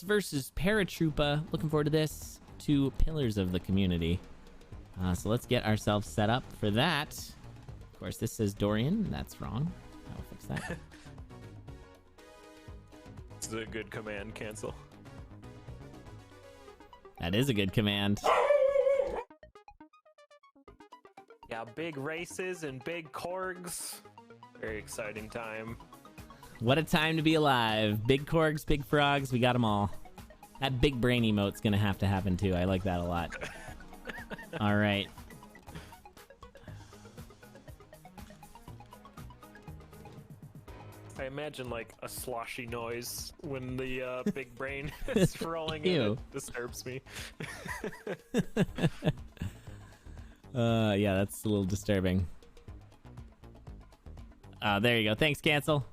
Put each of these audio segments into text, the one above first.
versus Paratroopa. Looking forward to this. Two pillars of the community. So let's get ourselves set up for that. Of course, this says Dorian. That's wrong. I'll fix that. It's a good command, cancel. That is a good command. Yeah, big races and big Korgs. Very exciting time. What a time to be alive. Big Korgs, big frogs, we got them all. That big brain emote's gonna have to happen too. I like that a lot. All right. I imagine like a sloshy noise when the big brain is rolling in. It disturbs me. Yeah, that's a little disturbing. There you go. Thanks, cancel.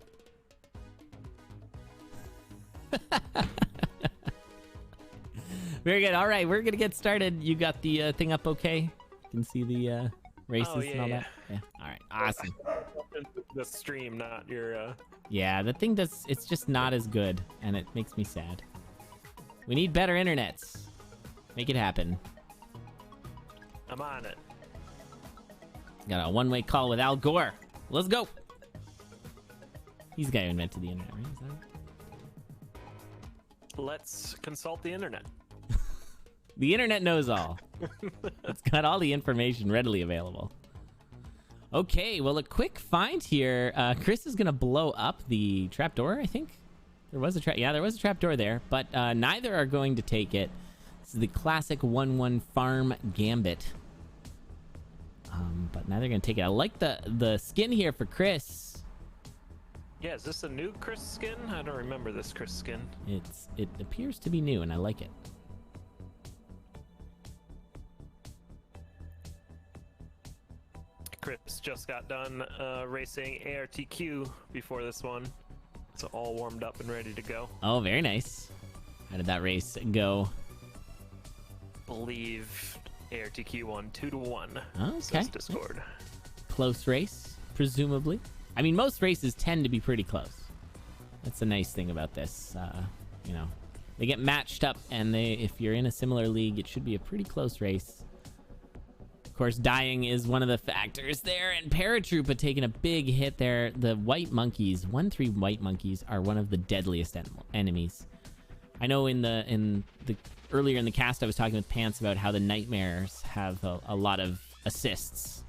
Very good. All right, we're gonna get started. You got the thing up okay? You can see the races and all that? Yeah. All right, awesome. The stream, not your... Yeah, the thing does... It's just not as good, and it makes me sad. We need better internets. Make it happen. I'm on it. Got a one-way call with Al Gore. Let's go. He's the guy who invented the internet, right? Is that right? Let's consult the internet. The internet knows all. It's got all the information readily available. Okay, well, a quick find here. Chris is going to blow up the trapdoor, I think. There was a trap. Yeah, there was a trapdoor there, but neither are going to take it. This is the classic 1-1 farm gambit. But neither are going to take it. I like the skin here for Chris. Yeah, is this a new Chris skin? I don't remember this Chris skin. It appears to be new, and I like it. Chris just got done racing ARTQ before this one. So all warmed up and ready to go. Oh, very nice. How did that race go? Believe ARTQ won 2-1. Okay. Says Discord. Close race, presumably. I mean, most races tend to be pretty close. That's a nice thing about this. You know, they get matched up, and if you're in a similar league, it should be a pretty close race. Of course, dying is one of the factors there, and Paratroopa taking a big hit there. The white monkeys, 1-3 white monkeys, are one of the deadliest enemies. I know in the earlier in the cast, I was talking with Pants about how the nightmares have a lot of assists.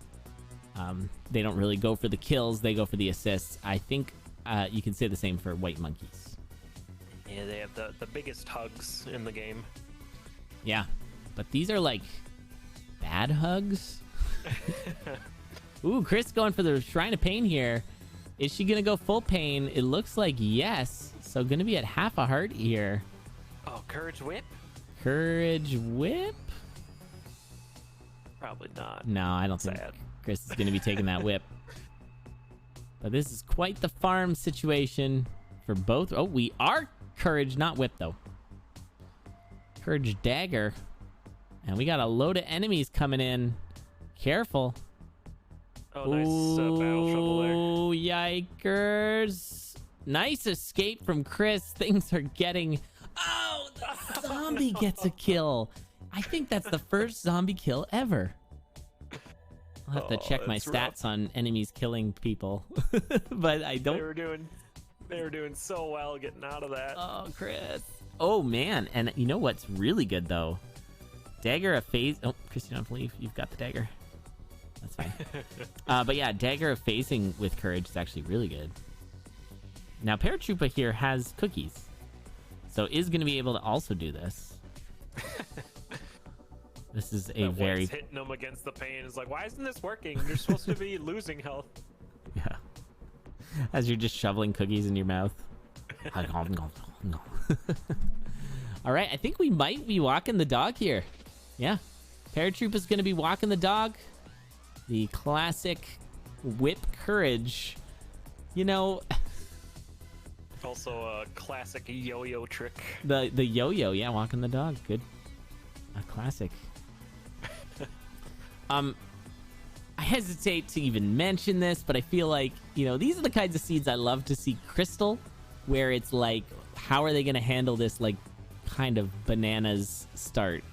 They don't really go for the kills, they go for the assists. I think you can say the same for white monkeys. Yeah, they have the biggest hugs in the game. Yeah, but these are like bad hugs. Ooh, Chris going for the Shrine of Pain here. Is she gonna go full pain? It looks like yes. So gonna be at half a heart here. Oh, Courage Whip? Courage Whip? Probably not. No, I don't think Chris is gonna be taking that whip. But this is quite the farm situation for both. Oh, we are Courage, not whip though. Courage dagger. And we got a load of enemies coming in. Careful. Oh, nice battle shovel there. Oh, yikers. Nice escape from Chris. Things are getting... Oh, the zombie gets a kill. I think that's the first zombie kill ever. I'll have to check my stats on enemies killing people. But I don't... They were doing so well getting out of that. Oh, Chris. Oh, man. And you know what's really good, though? Dagger of phase. Oh, Chris, you don't have to leave. You've got the dagger. That's fine. But yeah, dagger of phasing with courage is actually really good. Now, Paratroopa here has cookies, so is going to be able to also do this. This is a very hitting them against the pain. It's like, why isn't this working? You're supposed to be losing health. Yeah. As you're just shoveling cookies in your mouth. All right, I think we might be walking the dog here. Yeah, Paratroopa's going to be walking the dog. The classic whip courage. You know... Also a classic yo-yo trick. The yo-yo, yeah, walking the dog. Good. A classic. I hesitate to even mention this, but I feel like, you know, these are the kinds of seeds I love to see Crystal, where it's like, how are they going to handle this, like, kind of bananas start.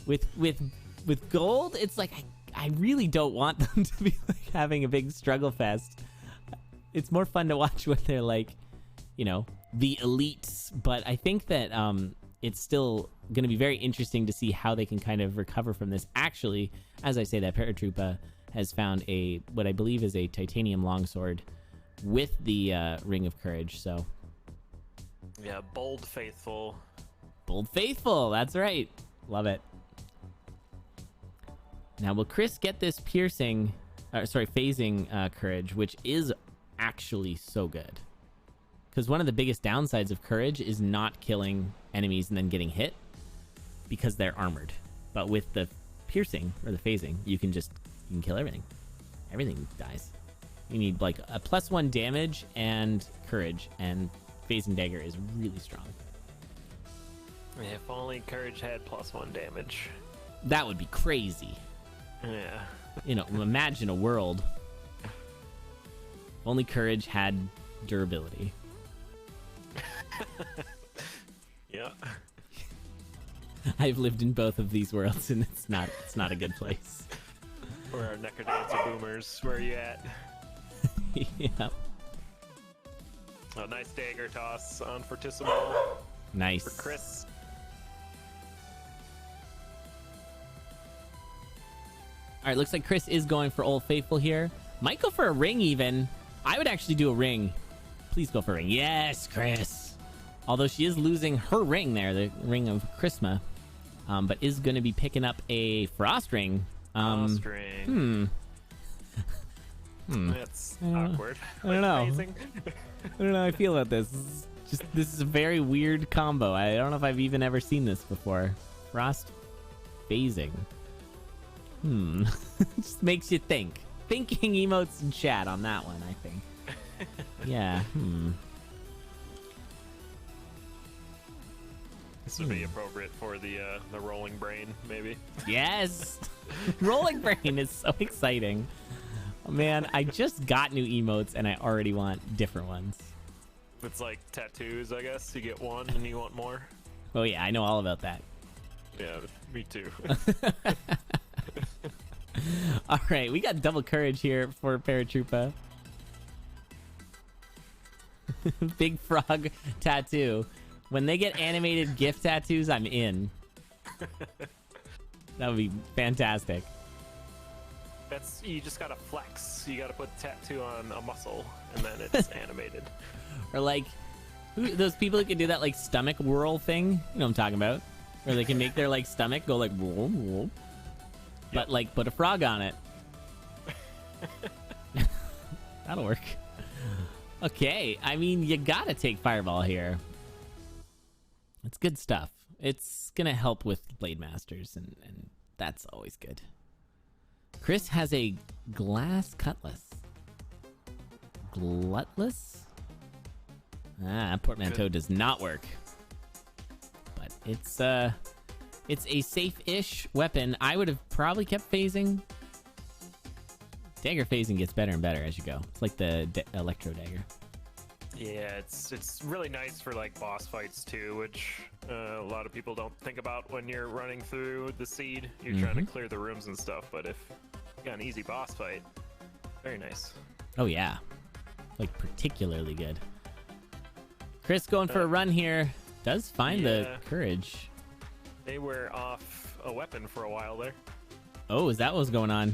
With gold, it's like I really don't want them to be like having a big struggle fest. It's more fun to watch when they're like, you know, the elites. But I think that it's still going to be very interesting to see how they can kind of recover from this. Actually, as I say, that Paratroopa has found what I believe is a titanium longsword with the Ring of Courage. So yeah, bold faithful. Bold faithful. That's right. Love it. Now, will Chris get this phasing courage, which is actually so good? Because one of the biggest downsides of courage is not killing enemies and then getting hit because they're armored. But with the piercing or the phasing, you can kill everything. Everything dies. You need like a +1 damage and courage, and phasing dagger is really strong. If only courage had +1 damage. That would be crazy. Yeah. You know, imagine a world. Only courage had durability. Yeah. I've lived in both of these worlds, and it's not a good place. Where are Necrodancer boomers? Where are you at? Yeah. Oh, nice dagger toss on Fortissimo. Nice. For Chris. All right, looks like Chris is going for Old Faithful here. Might go for a ring even. I would actually do a ring. Please go for a ring. Yes, Chris. Although she is losing her ring there, the Ring of Christmas, but is going to be picking up a Frost Ring. Frost Ring. That's awkward. I don't know. I don't know how I feel about this. This is a very weird combo. I don't know if I've even ever seen this before. Frost phasing. Just makes you think. Thinking emotes in chat on that one, I think. Yeah. This would be appropriate for the rolling brain, maybe. Yes. Rolling brain is so exciting. Oh, man, I just got new emotes and I already want different ones. It's like tattoos, I guess. You get one and you want more. Oh yeah, I know all about that. Yeah, me too. All right, we got double courage here for Paratroopa. Big frog tattoo. When they get animated GIF tattoos, I'm in. That would be fantastic. You just gotta flex. You gotta put tattoo on a muscle, and then it's animated. Or like, those people who can do that like stomach whirl thing. You know what I'm talking about? Where they can make their like stomach go like whoa, whoa. But like put a frog on it. That'll work. Okay, I mean, you gotta take Fireball here. It's good stuff. It's gonna help with Blade Masters, and that's always good. Chris has a glass cutlass. Glutless? Portmanteau does not work. But it's a safe-ish weapon. I would have probably kept phasing. Dagger phasing gets better and better as you go. It's like the electro dagger. Yeah, it's really nice for like boss fights too, which a lot of people don't think about when you're running through the seed. You're trying to clear the rooms and stuff, but if you got an easy boss fight, very nice. Oh yeah, like particularly good. Chris going for a run here. Does find the courage. They were off a weapon for a while there. Oh, is that what was going on?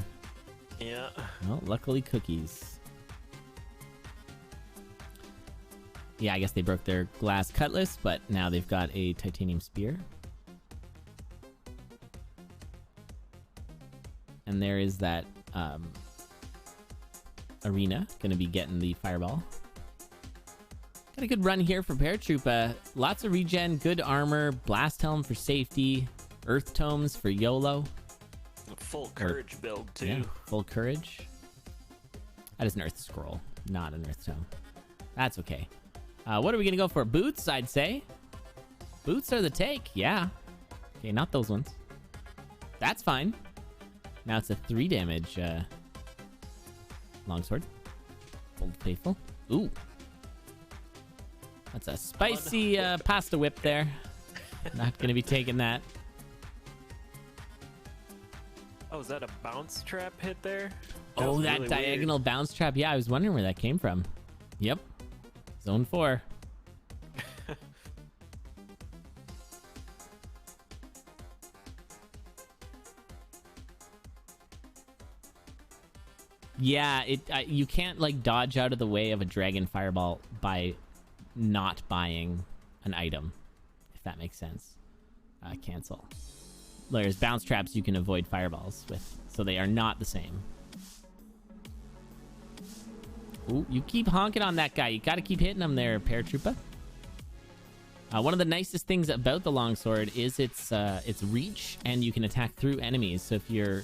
Yeah. Well, luckily cookies. Yeah, I guess they broke their glass cutlass, but now they've got a titanium spear. And there is that arena going to be getting the fireball. Got a good run here for Paratroopa. Lots of regen, good armor, blast helm for safety, earth tomes for YOLO. Full courage build too. Yeah, full courage. That is an earth scroll, not an earth tome. That's okay. What are we gonna go for? Boots, I'd say. Boots are the take, yeah. Okay, not those ones. That's fine. Now it's a 3 damage longsword. Old Faithful. Ooh. That's a spicy pasta whip there. Not gonna be taking that. Oh, is that a bounce trap hit there? Oh, that really diagonal bounce trap. Yeah, I was wondering where that came from. Yep. Zone 4. Yeah, you can't like dodge out of the way of a dragon fireball by not buying an item, if that makes sense. Cancel. There's bounce traps you can avoid fireballs with, so they are not the same. Ooh, you keep honking on that guy. You got to keep hitting him there, Paratroopa. One of the nicest things about the longsword is its reach, and you can attack through enemies. So if you're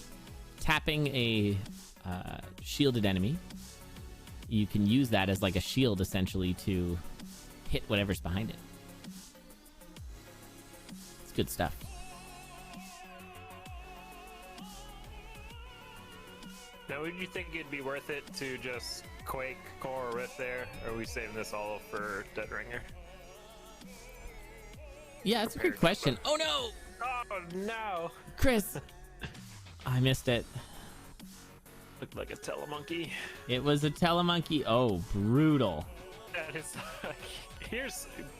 tapping a shielded enemy, you can use that as like a shield essentially to hit whatever's behind it. It's good stuff. Now, would you think it'd be worth it to just Quake, Core, or Rift there? Or are we saving this all for Dead Ringer? Yeah, that's a good question. Oh no! Oh no! Chris! I missed it. Looked like a telemonkey. It was a telemonkey. Oh, brutal. That is like,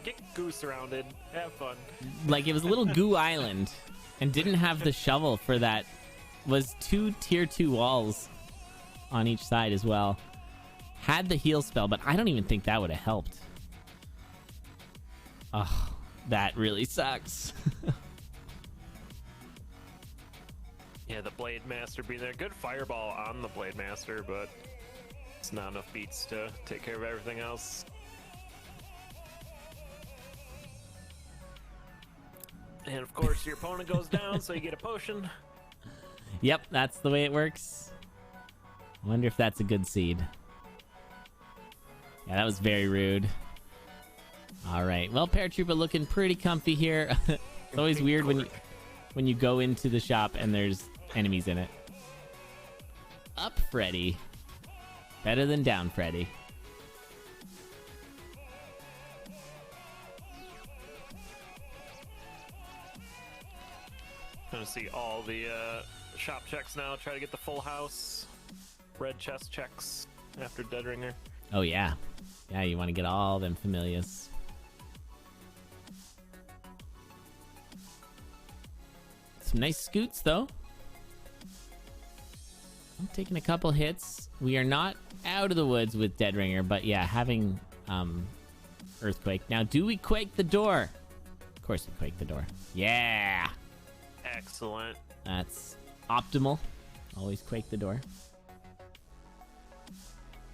get goose surrounded. Have fun. Like, it was a little goo island and didn't have the shovel for that. Was 2 tier 2 walls on each side as well. Had the heal spell, but I don't even think that would have helped. Oh, that really sucks. Yeah, the Blade Master being there. Good fireball on the Blade Master, but it's not enough beats to take care of everything else. And of course, your opponent goes down, so you get a potion. Yep, that's the way it works. I wonder if that's a good seed. Yeah, that was very rude. All right. Well, Paratroopa looking pretty comfy here. It's always weird when you go into the shop and there's enemies in it. Up, Freddy. Better than down, Freddy. Gonna see all the shop checks now. Try to get the full house. Red chest checks after Dead Ringer. Oh, yeah. Yeah, you want to get all them familiars. Some nice scoots, though. I'm taking a couple hits. We are not out of the woods with Dead Ringer, but yeah, having Earthquake. Now, do we quake the door? Of course we quake the door. Yeah! Excellent. That's optimal. Always quake the door.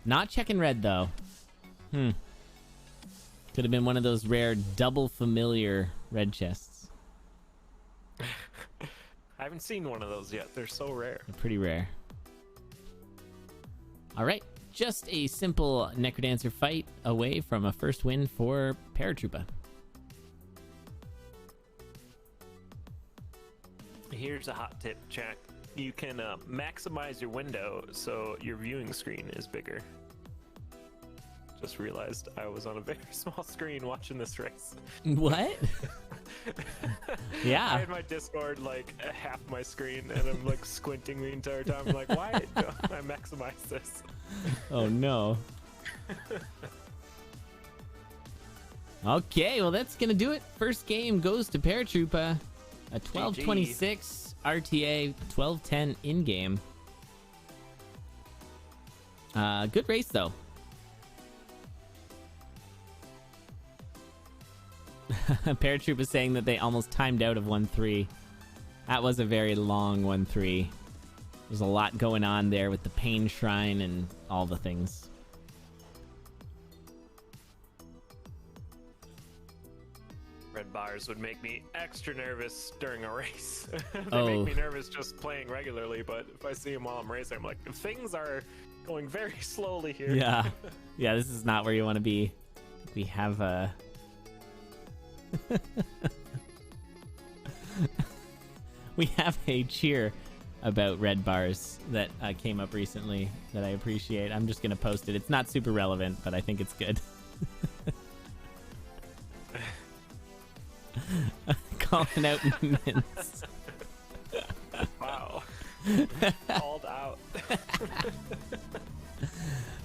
Not checking red, though. Could have been one of those rare double familiar red chests. I haven't seen one of those yet. They're so rare. They're pretty rare. All right. Just a simple Necrodancer fight away from a first win for Paratroopa. Here's a hot tip, chat. You can maximize your window so your viewing screen is bigger. Just realized I was on a very small screen watching this race. What? Yeah. I had my Discord like half my screen and I'm like squinting the entire time. I'm like, why don't I maximize this? Oh no. Okay, well that's gonna do it. First game goes to Paratroopa. A 12:26 RTA, 12:10 in game. Good race though. Paratroopa saying that they almost timed out of 1-3. That was a very long 1-3. There's a lot going on there with the Pain Shrine and all the things. Red bars would make me extra nervous during a race. They make me nervous just playing regularly, but if I see them while I'm racing, I'm like, things are going very slowly here. Yeah. Yeah, this is not where you want to be. We have a... we have a cheer about red bars that came up recently that I appreciate. I'm just going to post it. It's not super relevant, but I think it's good. calling out Mints. Wow. Called out.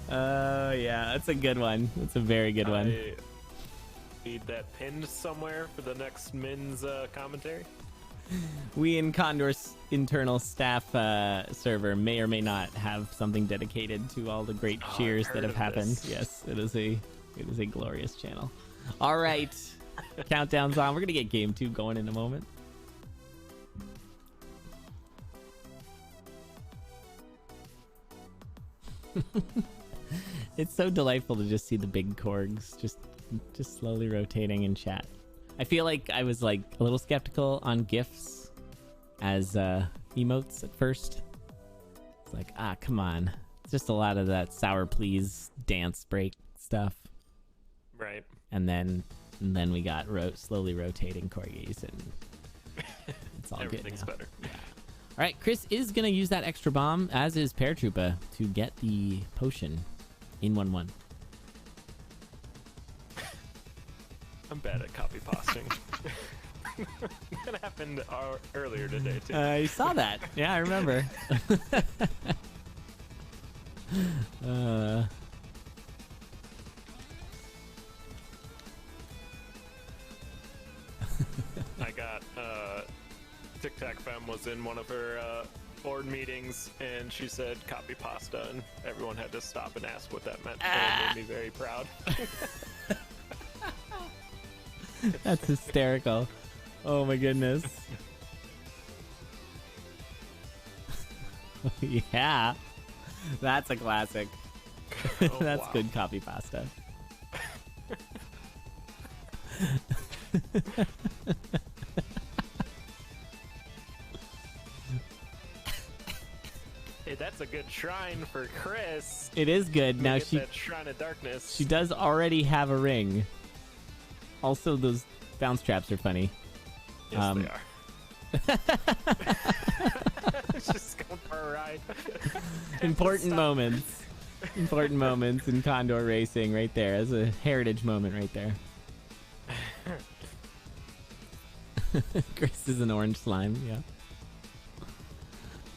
Yeah, that's a good one. That's a very good one. I need that pinned somewhere for the next Min's commentary. We in CoNDOR's internal staff server may or may not have something dedicated to all the great cheers that have happened. This. Yes, it is a glorious channel. All right, countdown's on. We're gonna get game 2 going in a moment. It's so delightful to just see the big Korgs just slowly rotating in chat. I feel like I was like a little skeptical on GIFs as emotes at first. It's like, come on. It's just a lot of that sour please dance break stuff. Right. And then we got slowly rotating Korgis, and it's all good now. Everything's better. Yeah. All right, Chris is going to use that extra bomb, as is Paratroopa, to get the potion in 1-1. I'm bad at copy pasting. That happened earlier today, too. I saw that. Yeah, I remember. I got Tic Tac Femme was in one of her board meetings, and she said copy pasta, and everyone had to stop and ask what that meant. And it made me very proud. That's hysterical. Oh my goodness. Yeah. That's a classic. Oh, That's wow. good copy pasta. Hey, that's a good shrine for Chris. It is good. Now Get that Shrine of Darkness. she does already have a ring. Also, those bounce traps are funny. Yes, they are. Just going for a ride. Important moments. Important moments in CoNDOR racing right there. As a heritage moment right there. Chris is an orange slime, yeah.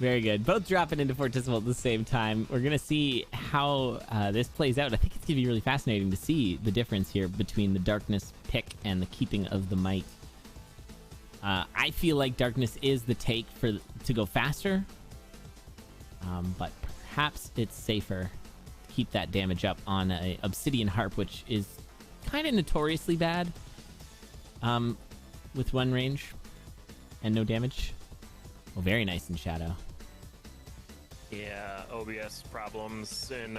Very good. Both dropping into Fortissimo at the same time. We're going to see how this plays out. I think it's going to be really fascinating to see the difference here between the Darkness pick and the keeping of the Might. I feel like Darkness is the take to go faster, but perhaps it's safer to keep that damage up on a Obsidian Harp, which is kind of notoriously bad with one range and no damage. Oh, very nice in Shadow. Yeah, OBS problems in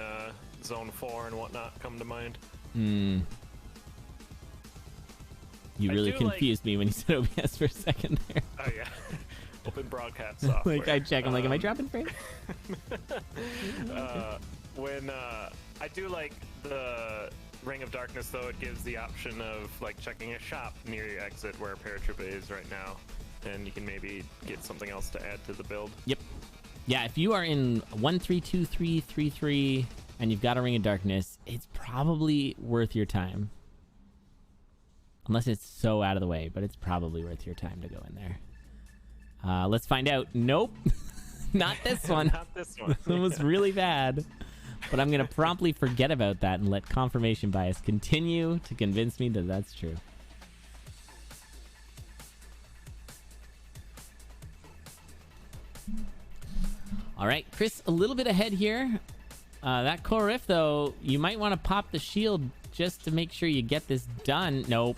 Zone 4 and whatnot come to mind. You really confused me when you said OBS for a second there. Oh, yeah. Open broadcast software. Like, I check, I'm like, am I dropping frame? When I do like the Ring of Darkness, though, it gives the option of like checking a shop near your exit where Paratroopa is right now, and you can maybe get something else to add to the build. Yep. Yeah, if you are in 1-3-2-3-3-3 and you've got a Ring of Darkness, it's probably worth your time. Unless it's so out of the way, but it's probably worth your time to go in there. Let's find out. Nope. Not this one. Not this one. This one was really bad. But I'm going to promptly forget about that and let confirmation bias continue to convince me that that's true. All right, Chris, a little bit ahead here. That core riff, though, you might want to pop the shield just to make sure you get this done. Nope.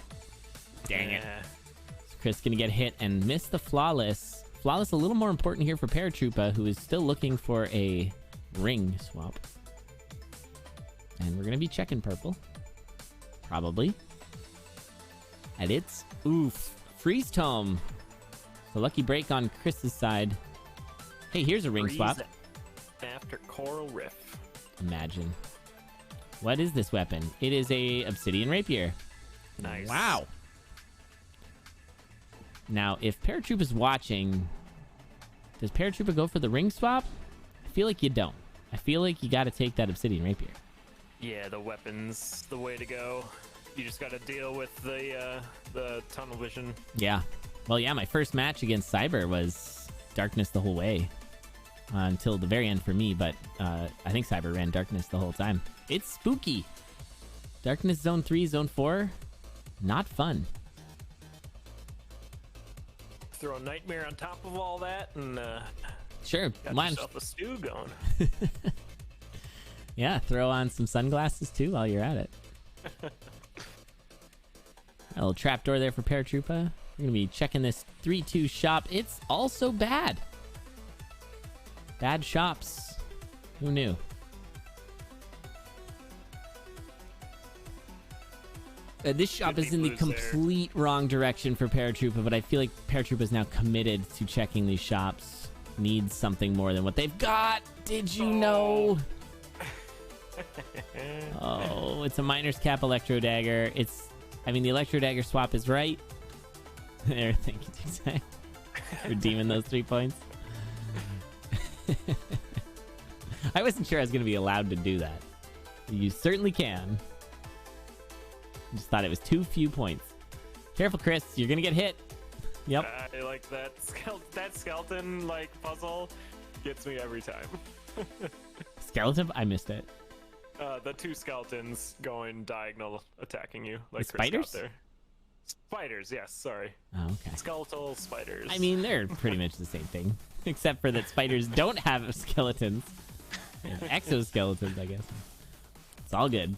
Dang it. So Chris going to get hit and miss the Flawless. Flawless a little more important here for Paratroopa, who is still looking for a ring swap. And we're going to be checking purple. Probably. And it's... Oof. Freeze Tome. The lucky break on Chris's side. Hey, here's a ring swap. After Coral Riff. Imagine. What is this weapon? It is a Obsidian Rapier. Nice. Wow. Now, if Paratroopa's watching, does Paratroopa go for the ring swap? I feel like you don't. I feel like you got to take that Obsidian Rapier. Yeah, the weapon's the way to go. You just got to deal with the tunnel vision. Yeah. Well, yeah, my first match against Cyber was Darkness the whole way. Until the very end for me, but I think Cyber ran Darkness the whole time. It's spooky. Darkness Zone 3, Zone 4, not fun. Throw a Nightmare on top of all that, and sure, got yourself a stew going. Yeah, throw on some sunglasses too while you're at it. A little trapdoor there for Paratroopa. We're gonna be checking this 3-2 shop. It's also bad. Bad shops. Who knew? This shop is in the complete wrong direction for Paratroopa, but I feel like Paratroopa is now committed to checking these shops. Needs something more than what they've got. Did you know? Oh, it's a Miner's Cap Electro Dagger. I mean, the Electro Dagger swap is right. There, thank you, TJ. Redeeming those 3 points. I wasn't sure I was going to be allowed to do that. You certainly can. Just thought it was too few points. Careful, Chris. You're going to get hit. Yep. I like that. That skeleton like puzzle gets me every time. Skeleton? I missed it. The 2 skeletons going diagonal attacking you. Like The spiders? There. Spiders, yes, sorry. Oh, okay. Skeletal spiders. I mean, they're pretty much the same thing. Except for that spiders don't have skeletons. They have exoskeletons, I guess. It's all good.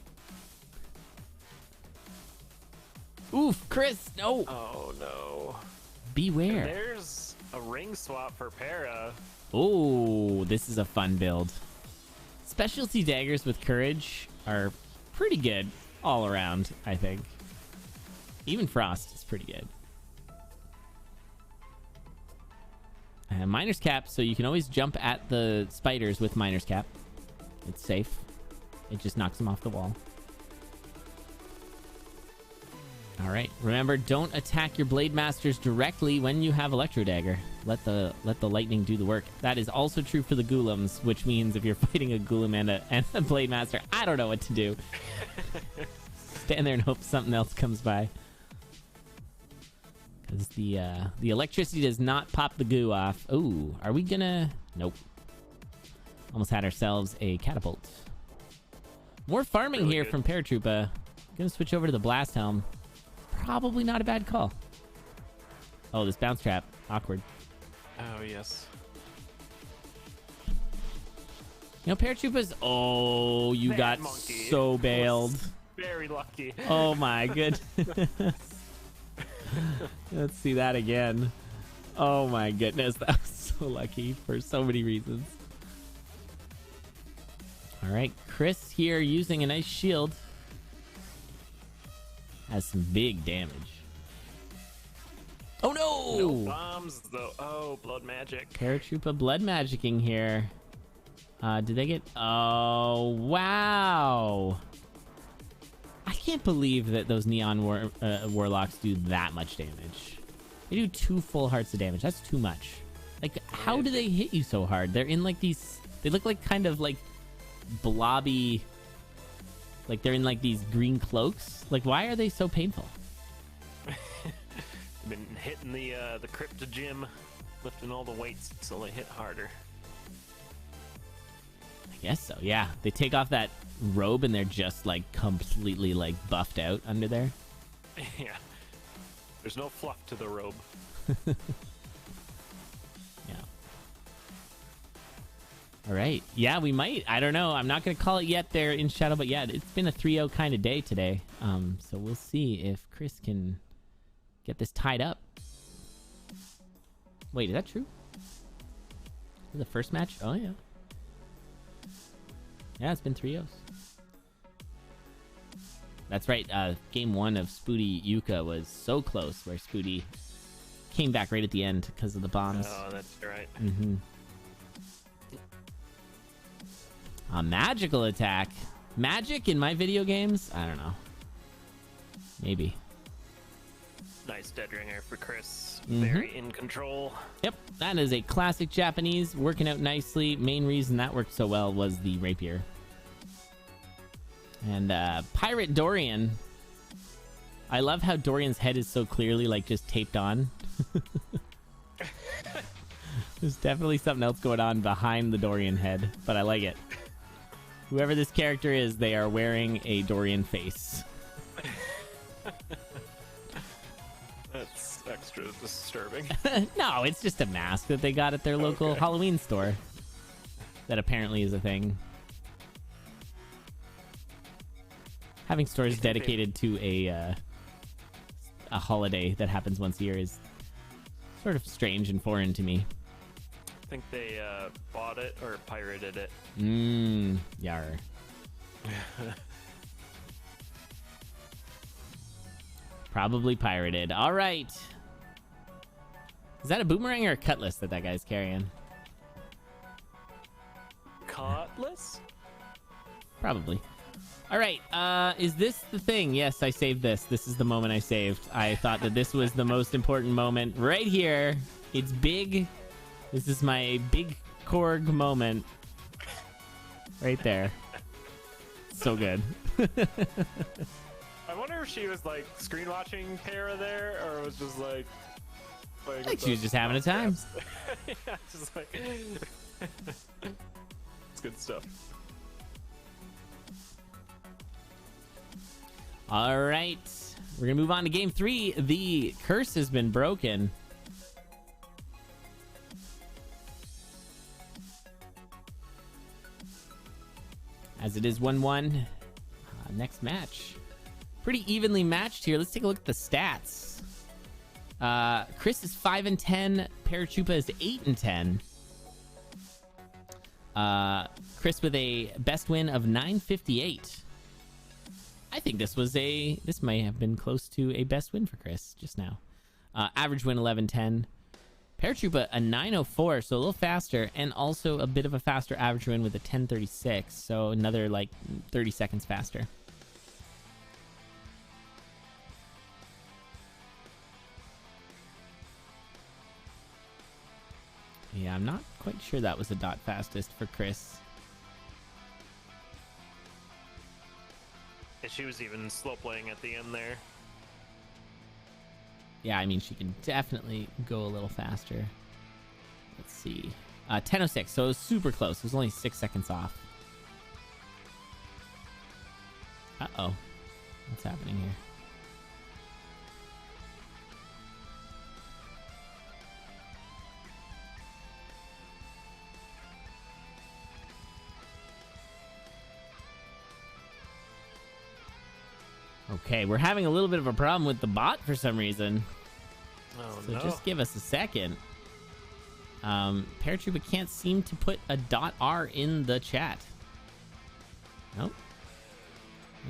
Oof, Chris, no! Oh, no. Beware. And there's a ring swap for Para. Oh, this is a fun build. Specialty daggers with courage are pretty good all around, I think. Even Frost is pretty good. Miner's Cap, so you can always jump at the spiders with Miner's Cap. It's safe. It just knocks them off the wall. All right. Remember, don't attack your Blade Masters directly when you have Electro Dagger. Let the lightning do the work. That is also true for the Ghoulems, which means if you're fighting a Ghoulam and a Blade Master, I don't know what to do. Stand there and hope something else comes by. Because the electricity does not pop the goo off. Oh, are we gonna... Nope. Almost had ourselves a catapult. More farming Really here good. from Paratroopa. Gonna switch over to the Blast Helm. Probably not a bad call. Oh, this bounce trap. Awkward. Oh, yes. You know, Paratroopa's... Oh, you Mad got monkey so bailed. was Very lucky. Oh my goodness. Let's see that again. Oh my goodness. That was so lucky for so many reasons. All right. Chris here using a nice shield. Has some big damage. Oh no! No bombs, though. Oh, blood magic. Paratroopa blood magicking here. Did they get... Oh, wow. I can't believe that those Neon Warlocks do that much damage. They do 2 full hearts of damage. That's too much. Like, how do they hit you so hard? They're in like these... They look like kind of like blobby... Like they're in like these green cloaks. Like, why are they so painful? Been hitting the crypto gym, lifting all the weights so they hit harder. I guess so, yeah. They take off that robe and they're just like completely like buffed out under there. Yeah. There's no fluff to the robe. Yeah. All right. Yeah, we might. I don't know. I'm not going to call it yet there in Shadow, but yeah, it's been a 3-0 kind of day today. So we'll see if Chris can get this tied up. Wait, is that true? The first match? Oh, yeah. Yeah, it's been 3-0s. That's right. Game 1 of Spooty Yuka was so close, where Spooty came back right at the end because of the bombs. Oh, that's right. Mm-hmm. A magical attack. Magic in my video games? I don't know. Maybe. Nice dead ringer for Chris. Mhm. Very in control. Yep, that is a classic Japanese, working out nicely. Main reason that worked so well was the rapier. And Pirate Dorian I love how Dorian's head is so clearly like just taped on. There's definitely something else going on behind the Dorian head, but I like it. Whoever this character is, they are wearing a Dorian face. That's extra disturbing. No, it's just a mask that they got at their local Halloween store. That apparently is a thing. Having stores dedicated to a holiday that happens once a year is sort of strange and foreign to me. I think they bought it or pirated it. Yar. Probably pirated. All right. Is that a boomerang or a cutlass that guy's carrying? Cutlass? Probably. All right. Is this the thing? Yes, I saved this. This is the moment I saved. I thought that this was the most important moment right here. It's big. This is my big Korg moment. Right there. So good. I wonder if she was like screen watching Para there, or it was just like. I think she was just having a time. Yeah, just like. It's good stuff. All right. We're going to move on to game 3. The curse has been broken. As it is 1-1. Next match. Pretty evenly matched here. Let's take a look at the stats. Chris is 5-10. Paratroopa is 8-10. Chris with a best win of 958. I think this may have been close to a best win for Chris just now. Average win 11-10. Paratroopa a 904, so a little faster, and also a bit of a faster average win with a 1036, so another like 30 seconds faster. Yeah, I'm not quite sure that was the dot fastest for Chris. And she was even slow playing at the end there. Yeah, I mean, she can definitely go a little faster. Let's see. 10:06, so it was super close. It was only 6 seconds off. Uh-oh. What's happening here? Okay, we're having a little bit of a problem with the bot for some reason. Oh, so no. just give us a second. Paratroopa can't seem to put a .r in the chat. Nope.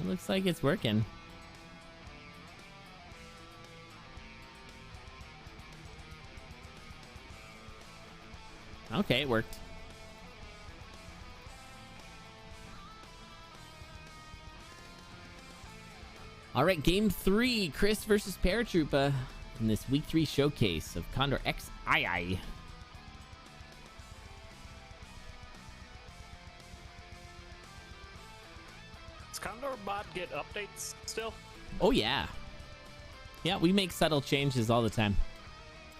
It looks like it's working. Okay, it worked. All right, game 3, Chris versus Paratroopa in this week 3 showcase of CoNDOR XII. Does CoNDOR bot get updates still? Oh, yeah. Yeah, we make subtle changes all the time.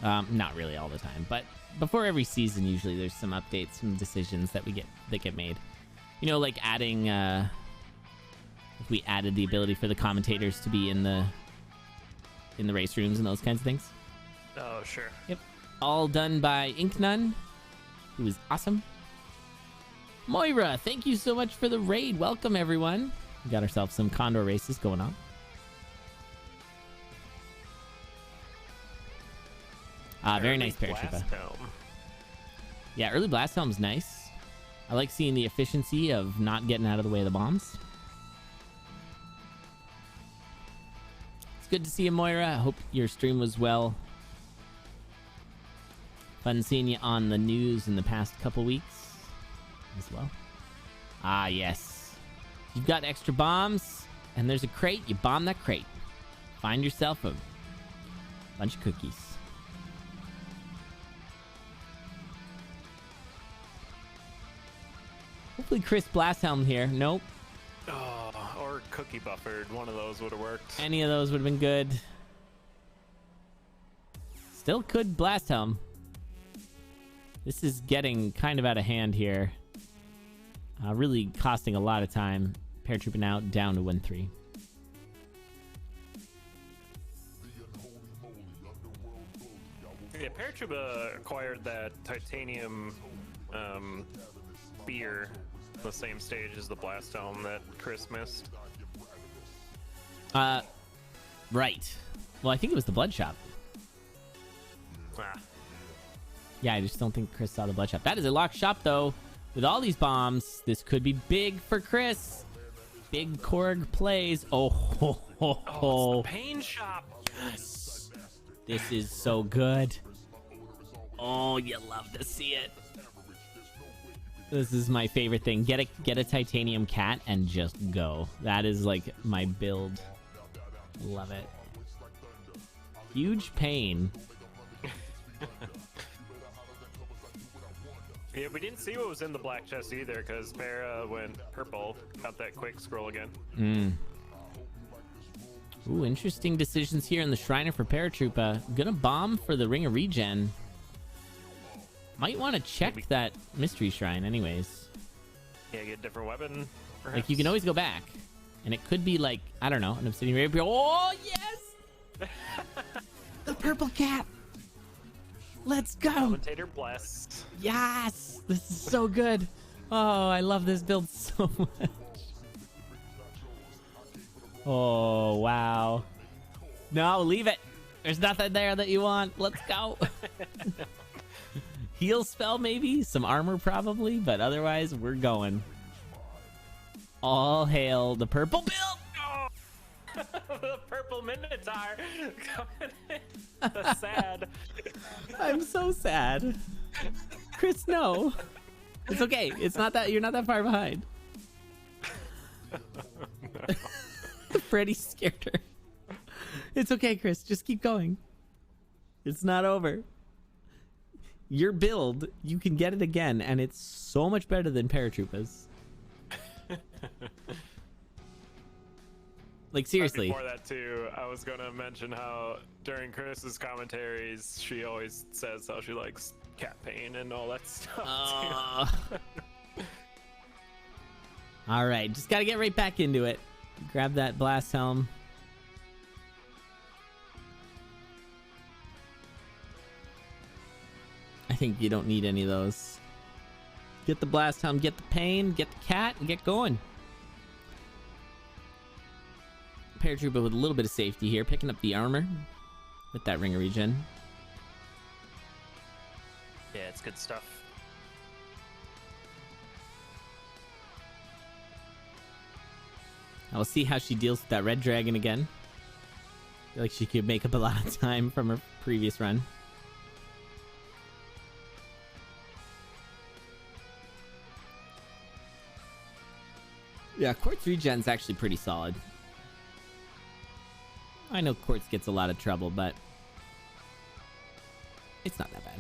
Not really all the time, but before every season, usually there's some updates, some decisions that get made. You know, like adding... we added the ability for the commentators to be in the race rooms and those kinds of things. Oh, sure. Yep. All done by Inknun, who is awesome. Moira, thank you so much for the raid. Welcome, everyone. We got ourselves some CoNDOR races going on. Very nice, Paratroopa. Yeah, early blast helm's nice. I like seeing the efficiency of not getting out of the way of the bombs. It's good to see you, Moira. I hope your stream was well. Fun seeing you on the news in the past couple weeks as well. Ah, yes. You've got extra bombs, and there's a crate. You bomb that crate. Find yourself a bunch of cookies. Hopefully Chris Blasthelm here. Nope. Oh, or cookie buffered. One of those would have worked. Any of those would have been good. Still could blast helm. This is getting kind of out of hand here. Really costing a lot of time. Paratrooping out down to 1-3. Yeah, Paratroopa acquired that titanium beer the same stage as the blast helm that Chris missed. Right. Well, I think it was the blood shop. Ah. Yeah, I just don't think Chris saw the blood shop. That is a locked shop, though. With all these bombs, this could be big for Chris. Big Korg plays. Oh, ho, ho, ho. Oh, it's the pain shop. Yes. This is so good. Oh, you love to see it. This is my favorite thing. Get a titanium cat and just go. That is like my build. Love it. Huge pain. Yeah, we didn't see what was in the black chest either because Para went purple. Got that quick scroll again. Ooh, interesting decisions here in the Shriner for Paratroopa. Gonna bomb for the Ring of Regen. Might want to check that Mystery Shrine anyways. Yeah, get a different weapon, perhaps. Like, you can always go back. And it could be like, I don't know, an Obsidian Rapier. Oh, yes! The purple cat! Let's go! Commentator blessed. Yes! This is so good. Oh, I love this build so much. Oh, wow. No, leave it. There's nothing there that you want. Let's go. Heal spell, maybe? Some armor, probably. But otherwise, we're going. All hail the purple build. Oh! The purple Minotaur coming in. That's sad. I'm so sad. Chris, no. It's okay. It's not that you're not that far behind. No. Freddy scared her. It's okay, Chris. Just keep going. It's not over. Your build, you can get it again, and it's so much better than Paratroopa's. Like, seriously. Before that too, I was gonna mention how during commentaries, she always says how she likes cat pain and all that stuff. Too. All right, just gotta get right back into it. Grab that blast helm. I think you don't need any of those. Get the blast helm, get the pain, get the cat, and get going. Paratroopa with a little bit of safety here, picking up the armor with that Ring of Regen. Yeah, it's good stuff. I'll see how she deals with that red dragon again. I feel like she could make up a lot of time from her previous run. Yeah, Quartz Regen's actually pretty solid. I know Quartz gets a lot of trouble, but it's not that bad.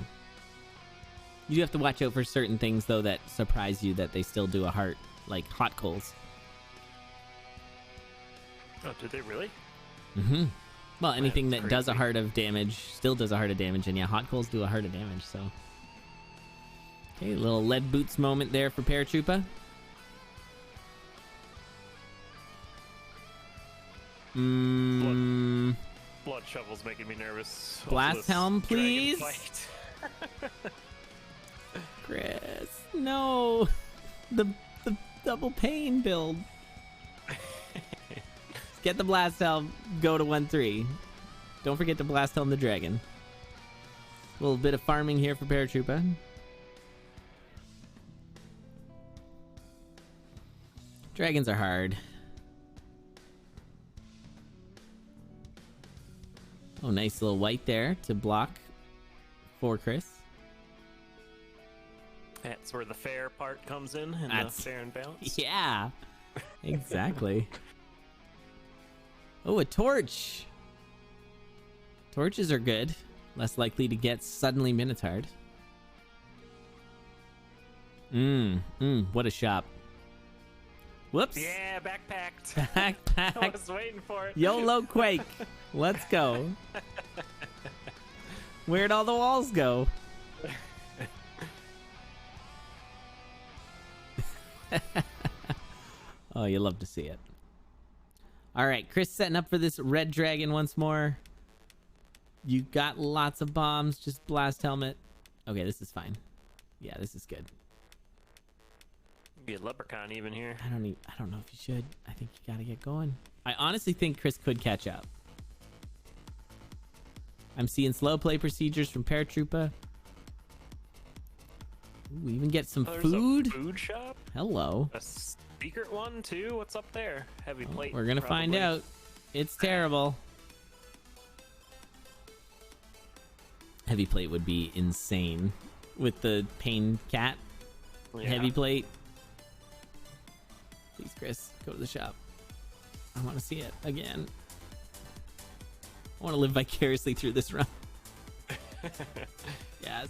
You do have to watch out for certain things, though, that surprise you that they still do a heart, like hot coals. Oh, did they really? Mm-hmm. Well, anything That's that does a crazy. heart of damage still does a heart of damage, and yeah, hot coals do a heart of damage, so. Okay, a little lead boots moment there for Paratroopa. Blood shovel's making me nervous. Blast This helm, dragon please. fight. Chris, no. The double pain build. Get the blast helm, go to 1-3. Don't forget to blast helm the dragon. A little bit of farming here for Paratroopa. Dragons are hard. Oh, nice little white there to block for Chris. That's where the fair part comes in, and That's- the fair and balance. Yeah, exactly. Oh, a torch. Torches are good. Less likely to get suddenly Minotard. What a shop. Whoops. Yeah, backpacked. I Backpack. was waiting for it. YOLO Quake. Let's go. Where'd all the walls go? Oh, you love to see it. All right, Chris setting up for this red dragon once more. You got lots of bombs. Just blast helmet. Okay, this is fine. Yeah, this is good. Be a leprechaun even here. I don't know if you should. I think you gotta get going. I honestly think Chris could catch up. I'm seeing slow play procedures from Paratroopa. Ooh, even get some There's food. a food shop. Hello. A secret one too. What's up there? Heavy plate. We're gonna find probably. out. It's terrible. Heavy plate would be insane with the pain cat. Yeah. Heavy plate. Please, Chris, go to the shop. I want to see it again. I want to live vicariously through this run. Yes.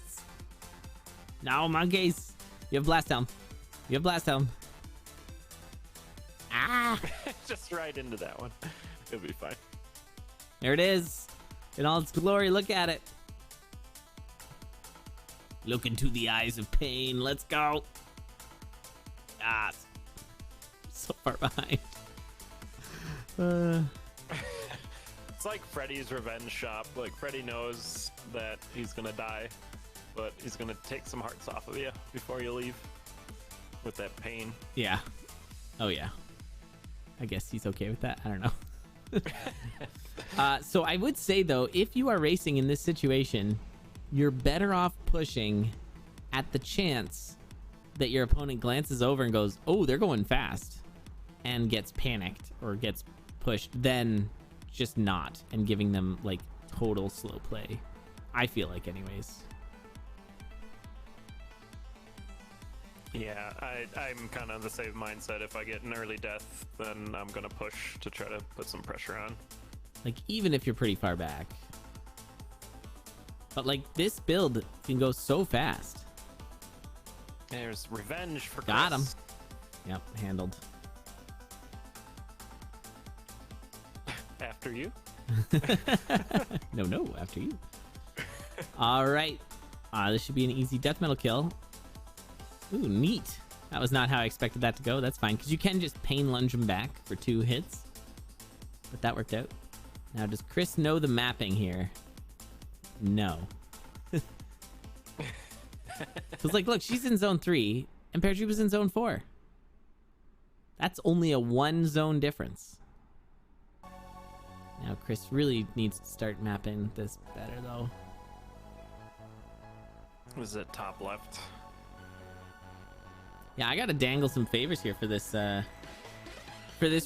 No, monkeys. You have blast helm. You have blast helm. Ah! Just right into that one. It'll be fine. There it is. In all its glory, look at it. Look into the eyes of pain. Let's go. Ah. So far behind. It's like Freddy's revenge shop. Like Freddy knows that he's gonna die, but he's gonna take some hearts off of you before you leave with that pain. Yeah. Oh, yeah. I guess he's okay with that. I don't know. So I would say, though, if you are racing in this situation, you're better off pushing at the chance that your opponent glances over and goes, oh, they're going fast, and gets panicked or gets pushed, than just not and giving them like total slow play. I feel like, anyways. Yeah, I'm kind of the same mindset. If I get an early death, then I'm gonna push to try to put some pressure on. Like, even if you're pretty far back. But like, this build can go so fast. There's revenge for Got him. Chris. Yep, handled. After you. No, after you. All right. This should be an easy death metal kill. Ooh, neat. That was not how I expected that to go. That's fine, because you can just pain lunge him back for 2 hits. But that worked out. Now, does Chris know the mapping here? No. Because, like, look, she's in zone 3, and Paratroopa's in zone 4. That's only a 1 zone difference. Now, Chris really needs to start mapping this better, though. Was it top left? Yeah, I gotta dangle some favors here for this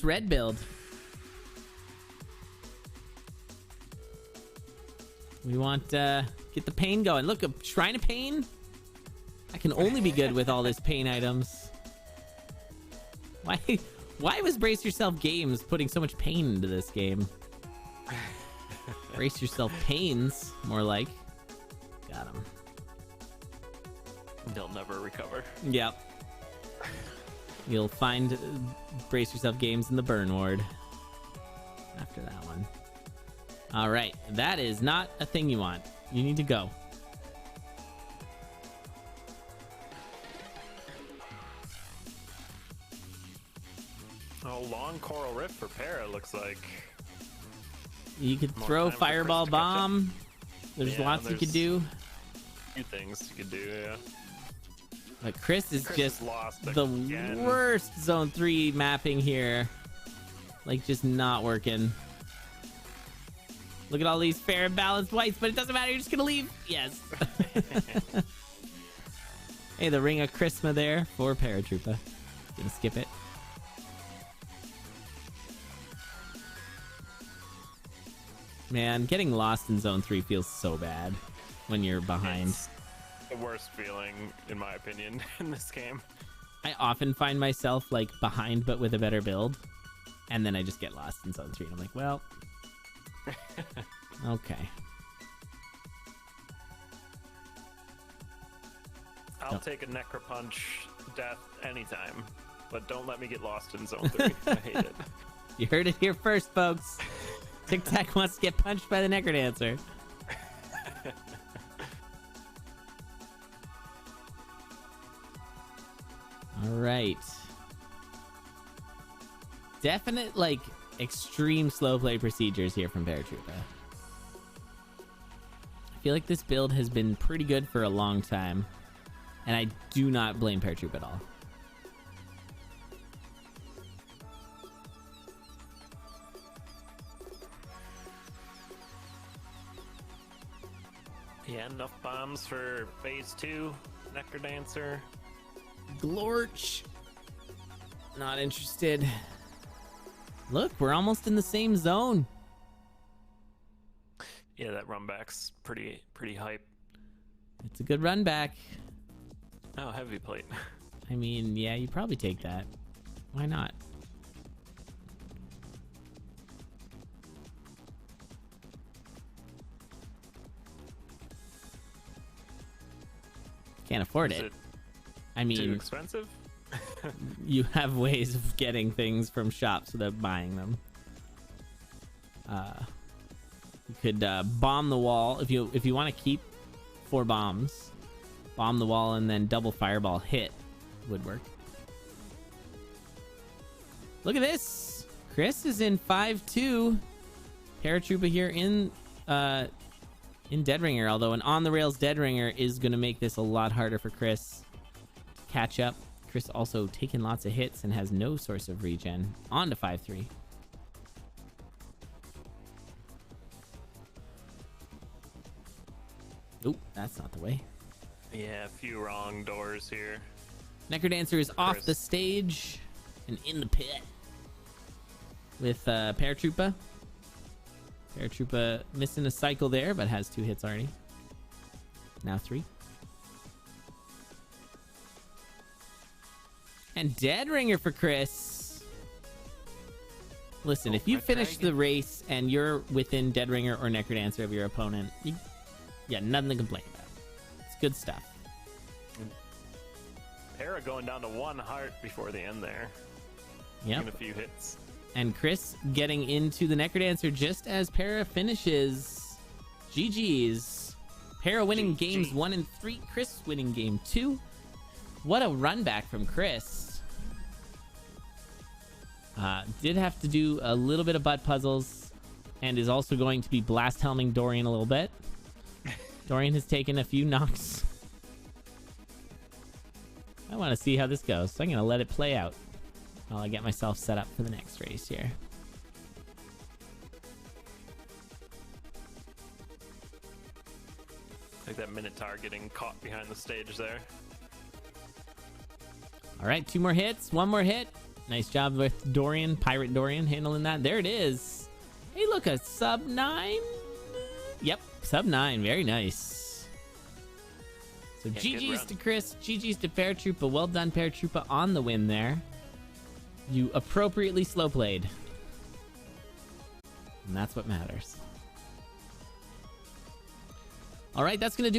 red build. We want get the pain going. Look, a Shrine of Pain. I can only be good with all this pain items. Why was Brace Yourself Games putting so much pain into this game? Brace Yourself Pains, more like. Got him. They'll never recover. Yep. You'll find Brace Yourself Games in the burn ward after that one. All right, that is not a thing you want. You need to go. Oh, long coral rift for Para looks like. You could More throw time for Fireball Chris to catch up. Bomb. There's Yeah, lots you could do. Few things you could do, yeah. But Chris is Chris just is lost the again. worst zone 3 mapping here. Like, just not working. Look at all these fair and balanced whites, but it doesn't matter. You're just gonna leave. Yes. Hey, the Ring of Christmas there for Paratroopa. Gonna skip it. Man, getting lost in zone 3 feels so bad when you're behind. It's the worst feeling, in my opinion, in this game. I often find myself like behind but with a better build, and then I just get lost in zone 3 and I'm like, well, okay. I'll take a Necropunch death anytime. but don't let me get lost in zone 3. I hate it. You heard it here first, folks. Tic Tac wants to get punched by the Necrodancer. All right. Definite, like, extreme slow play procedures here from Paratroopa. I feel like this build has been pretty good for a long time, and I do not blame Paratroopa at all. Yeah, enough bombs for phase 2. Necrodancer. Glorch. Not interested. Look, we're almost in the same zone. Yeah, that run back's pretty hype. It's a good run back. Oh, heavy plate. I mean, yeah, you probably take that. Why not? Can't afford Is it. it I mean, too expensive? you have ways of getting things from shops without buying them. You could bomb the wall if you want to keep 4 bombs. Bomb the wall and then double fireball hit would work. Look at this. Chris is in 5-2. Paratroopa here in Dead Ringer, although an on the rails Dead Ringer is going to make this a lot harder for Chris to catch up. Chris also taking lots of hits and has no source of regen. On to 5-3. Oop, that's not the way. Yeah, a few wrong doors here. Necrodancer is off Chris. the stage and in the pit with Paratroopa. Paratroopa missing a cycle there, but has 2 hits already. Now 3. And Dead Ringer for Chris. Listen, if you my finish dragon. the race and you're within Dead Ringer or Necrodancer of your opponent, you nothing to complain about. It's good stuff. Para going down to 1 heart before the end there. Yep. Taking a few hits. And Chris getting into the Necrodancer just as Para finishes. GG's. Para winning GG. games 1 and 3. Chris winning game 2. What a run back from Chris. Did have to do a little bit of butt puzzles and is also going to be blast helming Dorian a little bit. Dorian has taken a few knocks. I want to see how this goes, so I'm going to let it play out while I get myself set up for the next race here. Like that Minotaur getting caught behind the stage there. All right, 2 more hits, 1 more hit. Nice job with Dorian, Pirate Dorian, handling that. There it is. Hey, look, a sub 9. Yep, sub 9. Very nice. So Yeah, good GG's run. to Chris, GG's to Paratroopa. Well done, Paratroopa, on the win there. You appropriately slow played. And that's what matters. All right, that's going to do